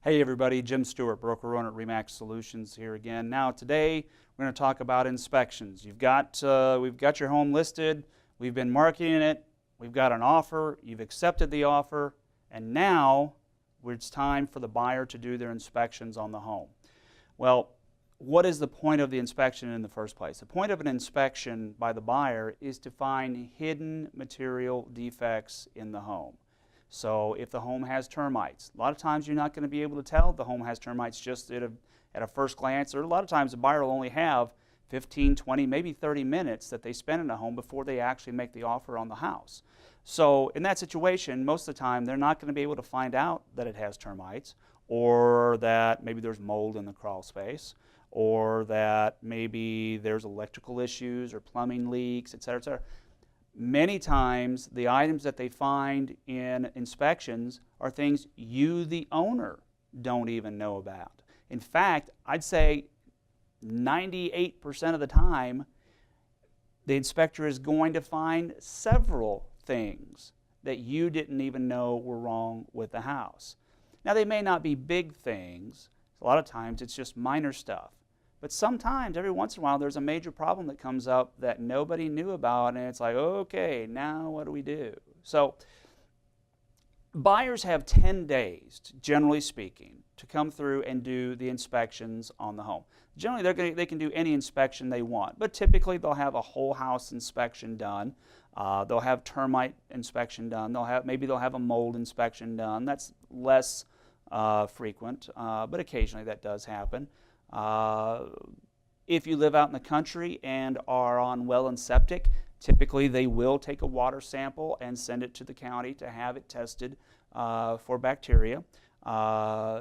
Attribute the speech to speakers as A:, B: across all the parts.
A: Hey everybody, Jim Stewart, broker owner at RE/MAX Solutions here again. Now today we're going to talk about inspections. We've got your home listed, we've been marketing it, we've got an offer, you've accepted the offer, and now it's time for the buyer to do their inspections on the home. Well, what is the point of the inspection in the first place? The point of an inspection by the buyer is to find hidden material defects in the home. So if the home has termites, a lot of times you're not going to be able to tell if the home has termites just at a first glance, or a lot of times the buyer will only have 15, 20, maybe 30 minutes that they spend in a home before they actually make the offer on the house. So in that situation, most of the time they're not going to be able to find out that it has termites, or that maybe there's mold in the crawl space, or that maybe there's electrical issues or plumbing leaks, etc., etc. Many times the items that they find in inspections are things you, the owner, don't even know about. In fact, I'd say 98% of the time the inspector is going to find several things that you didn't even know were wrong with the house. Now, they may not be big things. A lot of times it's just minor stuff. But sometimes, every once in a while, there's a major problem that comes up that nobody knew about, and it's like, okay, now what do we do? So buyers have 10 days, generally speaking, to come through and do the inspections on the home. Generally, they can do any inspection they want, but typically they'll have a whole house inspection done. They'll have termite inspection done. Maybe they'll have a mold inspection done. That's less frequent, but occasionally that does happen. If you live out in the country and are on well and septic, typically they will take a water sample and send it to the county to have it tested for bacteria.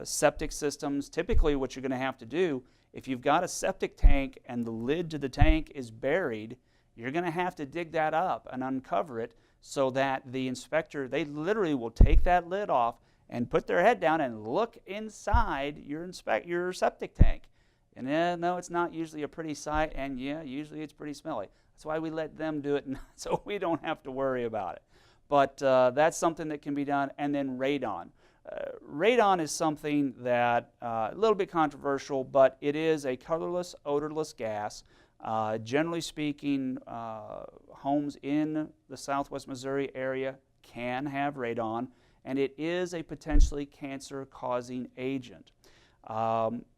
A: Septic systems, typically what you're going to have to do, if you've got a septic tank and the lid to the tank is buried, you're going to have to dig that up and uncover it so that the inspector, they literally will take that lid off and put their head down and look inside your septic tank. And no, it's not usually a pretty sight, and yeah, usually it's pretty smelly. That's why we let them do it so we don't have to worry about it. But that's something that can be done. And then radon. Radon is something that a little bit controversial, but it is a colorless, odorless gas. Generally speaking, homes in the southwest Missouri area can have radon, and it is a potentially cancer-causing agent.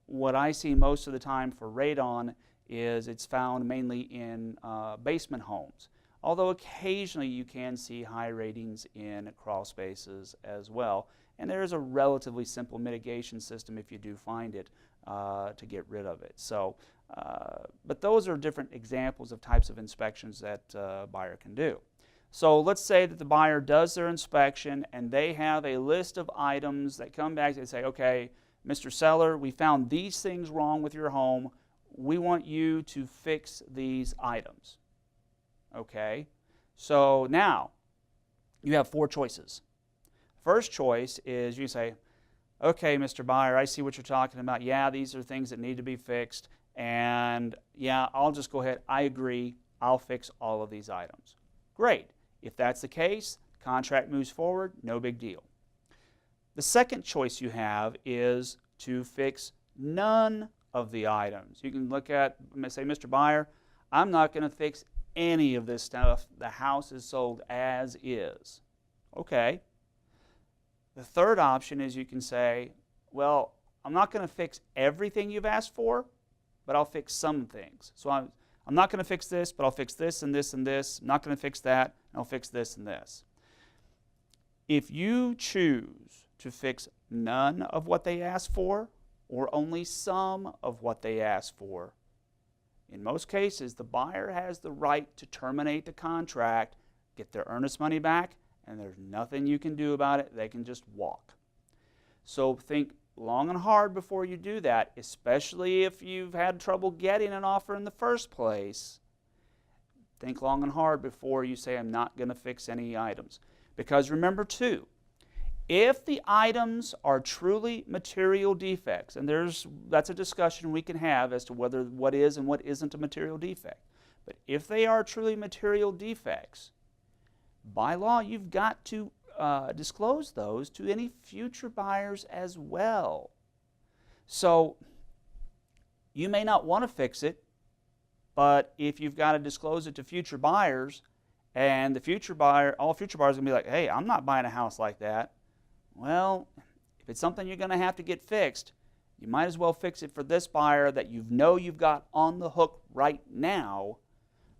A: What I see most of the time for radon is it's found mainly in basement homes, although occasionally you can see high ratings in crawl spaces as well. And there is a relatively simple mitigation system if you do find it to get rid of it. So, but those are different examples of types of inspections that a buyer can do. So let's say that the buyer does their inspection and they have a list of items that come back and say, okay, Mr. Seller, we found these things wrong with your home. We want you to fix these items. Okay? So now, you have 4 choices. First choice is you say, okay, Mr. Buyer, I see what you're talking about. Yeah, these are things that need to be fixed. And yeah, I'll just go ahead. I agree. I'll fix all of these items. Great. If that's the case, contract moves forward. No big deal. The second choice you have is to fix none of the items. You can look at, say, Mr. Buyer, I'm not going to fix any of this stuff. The house is sold as is. Okay. The third option is you can say, well, I'm not going to fix everything you've asked for, but I'll fix some things. So I'm not going to fix this, but I'll fix this and this and this. I'm not going to fix that, and I'll fix this and this. If you choose to fix none of what they asked for, or only some of what they asked for, in most cases, the buyer has the right to terminate the contract, get their earnest money back, and there's nothing you can do about it. They can just walk. So think long and hard before you do that, especially if you've had trouble getting an offer in the first place. Think long and hard before you say, I'm not going to fix any items. Because remember, too, if the items are truly material defects, and that's a discussion we can have as to what is and what isn't a material defect. But if they are truly material defects, by law, you've got to disclose those to any future buyers as well. So you may not want to fix it, but if you've got to disclose it to future buyers, and the future buyer, all future buyers are going to be like, hey, I'm not buying a house like that. Well, if it's something you're going to have to get fixed, you might as well fix it for this buyer that you know you've got on the hook right now,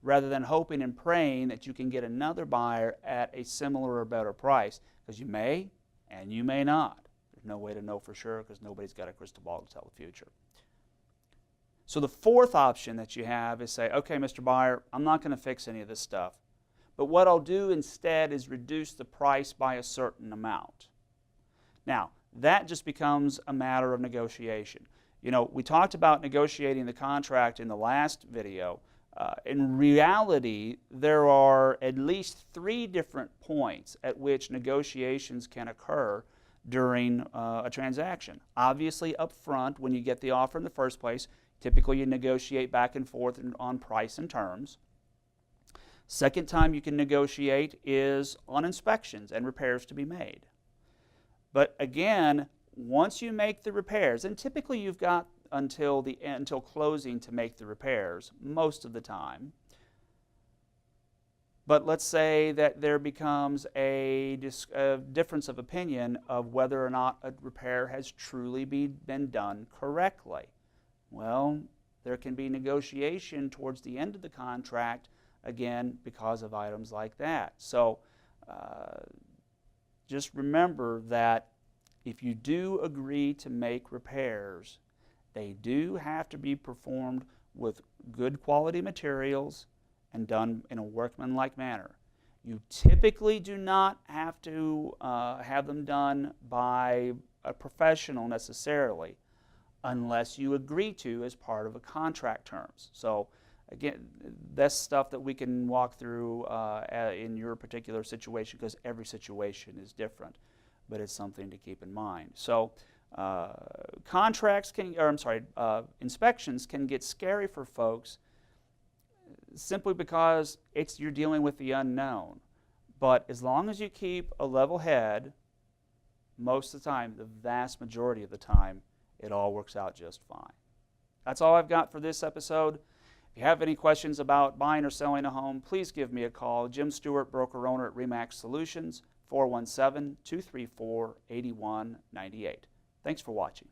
A: rather than hoping and praying that you can get another buyer at a similar or better price, because you may and you may not. There's no way to know for sure because nobody's got a crystal ball to tell the future. So the fourth option that you have is say, okay, Mr. Buyer, I'm not going to fix any of this stuff, but what I'll do instead is reduce the price by a certain amount. Now, that just becomes a matter of negotiation. You know, we talked about negotiating the contract in the last video. In reality, there are at least 3 different points at which negotiations can occur during a transaction. Obviously, up front, when you get the offer in the first place, typically you negotiate back and forth on price and terms. Second time you can negotiate is on inspections and repairs to be made. But again, once you make the repairs, and typically you've got until closing to make the repairs most of the time. But let's say that there becomes a difference of opinion of whether or not a repair has truly been done correctly. Well, there can be negotiation towards the end of the contract, again, because of items like that. So just remember that if you do agree to make repairs, they do have to be performed with good quality materials and done in a workmanlike manner. You typically do not have to have them done by a professional necessarily, unless you agree to as part of a contract terms. So again, that's stuff that we can walk through in your particular situation, because every situation is different, but it's something to keep in mind. So inspections can get scary for folks simply because you're dealing with the unknown. But as long as you keep a level head, most of the time, the vast majority of the time, it all works out just fine. That's all I've got for this episode. If you have any questions about buying or selling a home, please give me a call. Jim Stewart, broker owner at RE/MAX Solutions, 417-234-8198. Thanks for watching.